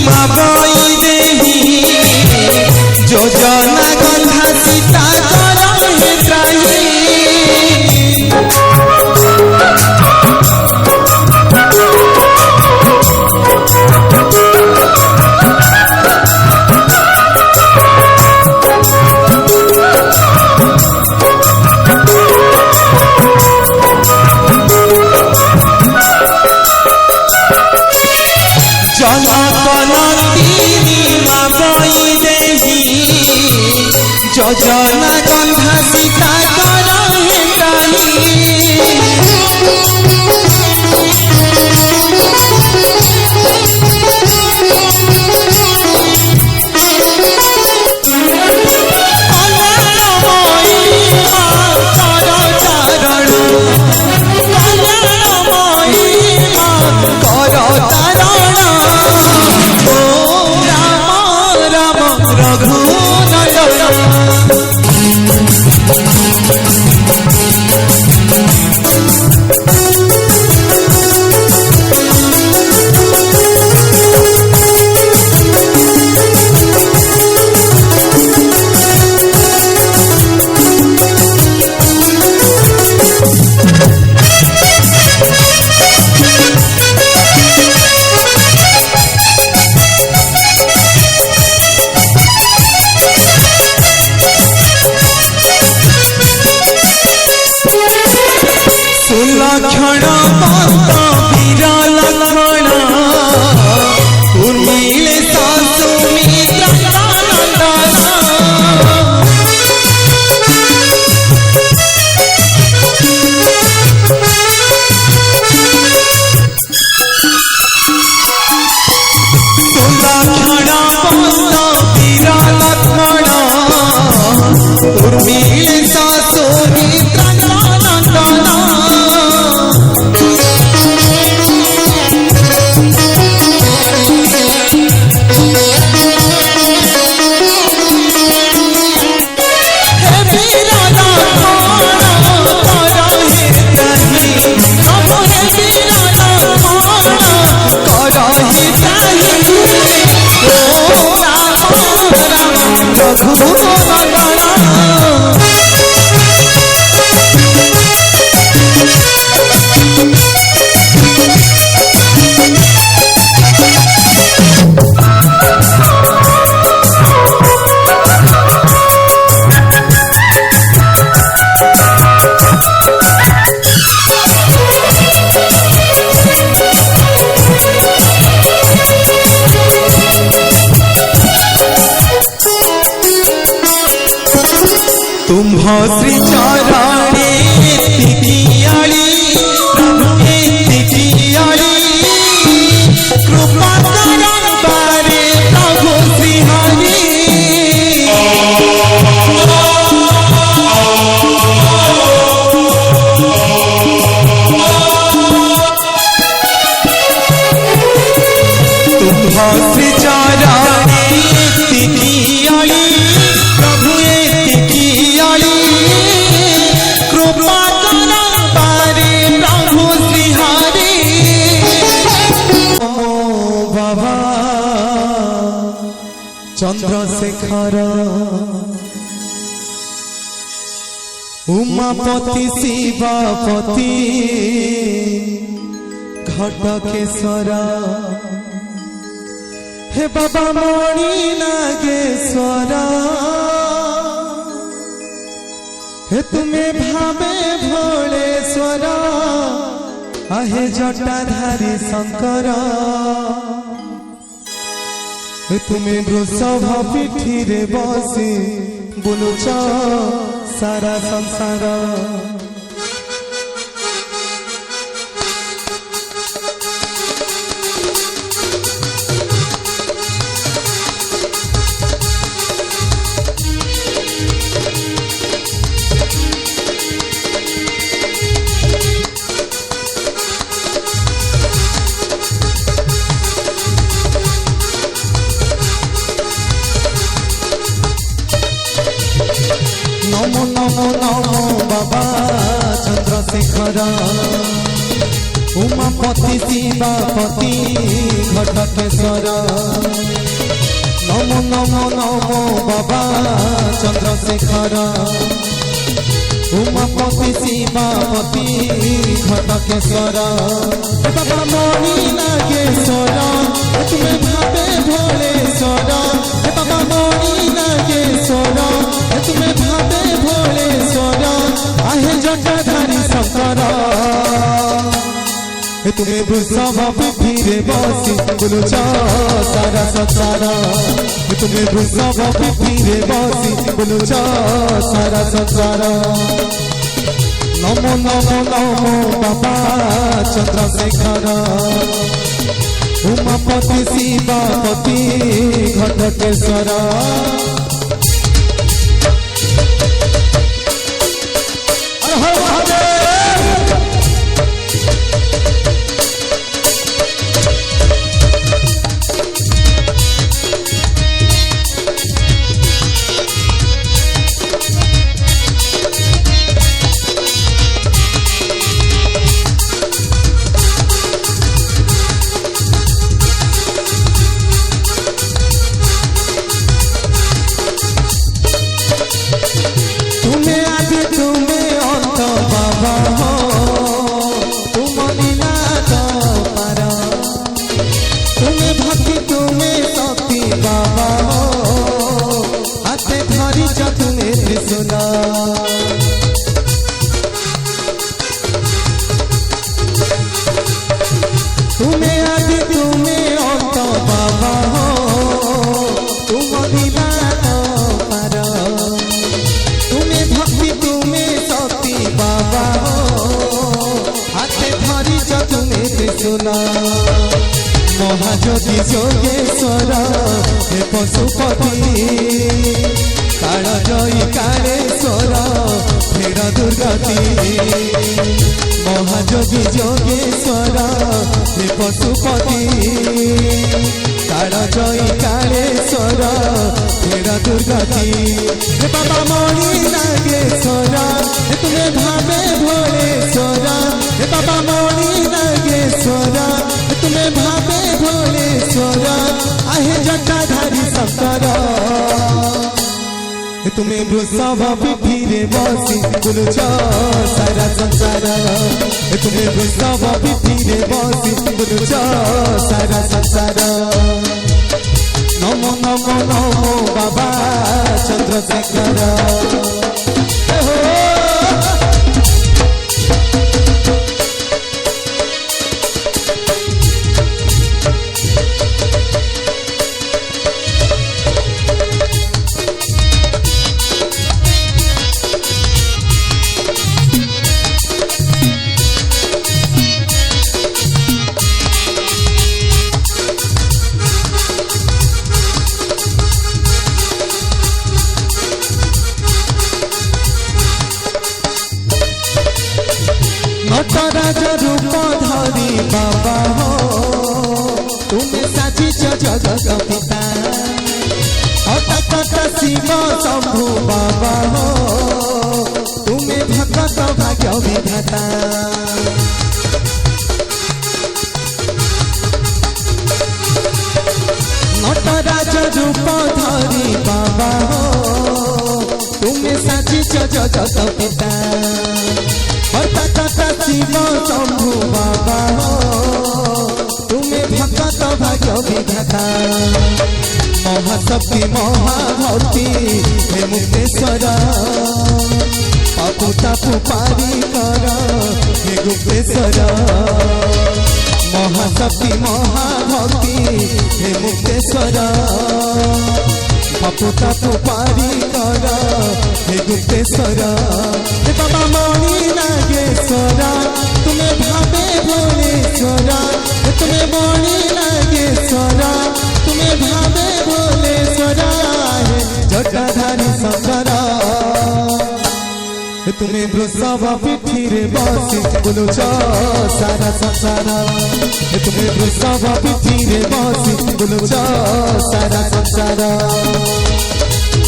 माबई देवी योजना गंधा सीता करहि त्राही योजना गंधा सीता करहि त्राही सुलक्षण पंत वीर लक्ष्मण उर्मिले सुमित्रा नंदन सुलक्षण पंत वीर लक्ष्मण उर्मिले सुमित्रा नंदन तुम्भ श्री चरणे तिकियाली प्रभु तिकियाली कृपा करन बारे प्रभु श्री हरि तुम्भ श्री चरणे तिकियाली प्रभु कृपा करन बारे प्रभु श्री हरि ओ बाबा चंद्रशेखर उमापति शिवपति घटकेश्वर हे बाबा मणि नागेश्वर हे तुम्हें भावे भोलेश्वर आहे जटाधारी शंकर हे तुम्हें वृषभ पिठी रे बसी बुलुच सारा संसार नमो नमो नमो बाबा चंद्रशेखर उमापति शिवापति घटकेश्वर नमो नमो नमो बाबा चंद्रशेखर उमापति शिवापति घटकेश्वर बाबा मणि नागेश्वर तुम्हें भावे भोलेश्वर बाबा मणि नागेश्वर तुम्हें भावे भोलेश्वर आहे जटाधारी शंकर तुम्हें वृषभ पृथ्वी बसी बुलुच सारा संसार तुम्हें वृषभ पृथ्वी बसी बुलुच सारा संसार नमो नमो नमो बाबा चंद्रशेखर उमापति शिवापति घटकेश्वर तुम्हें आदि तुम्हें अंत बाबा हो तुम पार तुम्हें भक्ति तुम्हें शक्ति बाबा हो हाथे धरी तुम्हें त्रिशूल महाज्योति जोगेश्वर हे पशुपति काल जयी कालेश्वर फेर दुर्गति महाजोगी जोगेश्वर हे पशुपति काल जयी कालेश्वर फेर दुर्गति हे बाबा मणि नागेश्वर तुम्हें भावे भोलेश्वर हे बाबा मणि नागेश्वर तुम्हें भावे भोलेश्वर आहे जटाधारी शंकर तुम्हें वृषभ पृथ्वी बसी बुलुच सारा संसार तुम्हें वृषभ पृथ्वी बसी बुलुच सारा संसार नमो नमो नमो बाबा चंद्रशेखर नटराज रूप धरी बाबा हो तुम्हें साजिच जगत पिता हटकट शिव शंभु बाबा हो तुम्हें भगत भाग्य विधाता नटराज रूप धरी बाबा हो तुम्हें साजिच जगत पिता शिव शंभु बाबा हो तुम्हें भगत भाग्य विधाता महाशक्ति महाभक्ति हे मुक्तेश्वर पापु तापु पारी कर हे गुप्तेश्वर महाशक्ति महाभक्ति हे मुक्तेश्वर पापु तापु पारी कर हे गुप्तेश्वर हे बाबा मणि नागेश्वर तुम्हें भावे भोलेश्वर तुम्हें मणि नागेश्वर तुम्हें भावे भोलेश्वर जटाधारी शंकर तुम्हें वृषभ पृथ्वी बसी बुलुच सारा संसार तुम्हें वृषभ पृथ्वी बसी बुलुच सारा संसार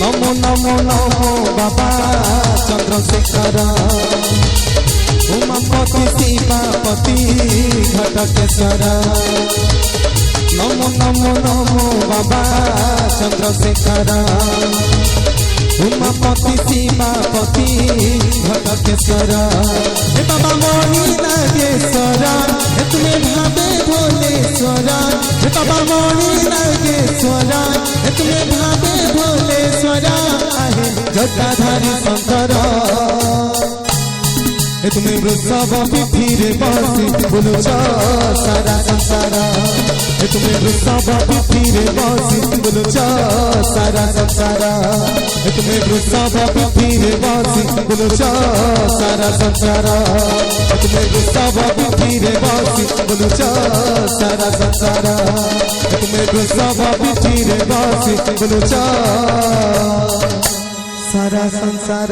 नमो नमो नमो बाबा चंद्रशेखर उमा उमापति शिवापति घटकेश्वर नमो नमो नमो बाबा चंद्रशेखर उमापति शिवापति घटकेश्वर हे बाबा मणि नागेश्वर हे तुम्हें भावे भोलेश्वर हे बाबा मणि नागेश्वर हे तुम्हें भावे भोलेश्वर आहे जटाधारी शंकर हे तुम्हें वृषभ पिठीरे बसी बुलुच सारा संसार हे तुम्हें वृषभ पिठीरे बसी बुलुच सारा संसार हे तुम्हें वृषभ पिठीरे बसी बुलुच सारा संसार हे तुम्हें वृषभ पिठीरे बसी बुलुच सारा संसार हे तुम्हें वृषभ पिठीरे बसी बुलुच सारा संसार।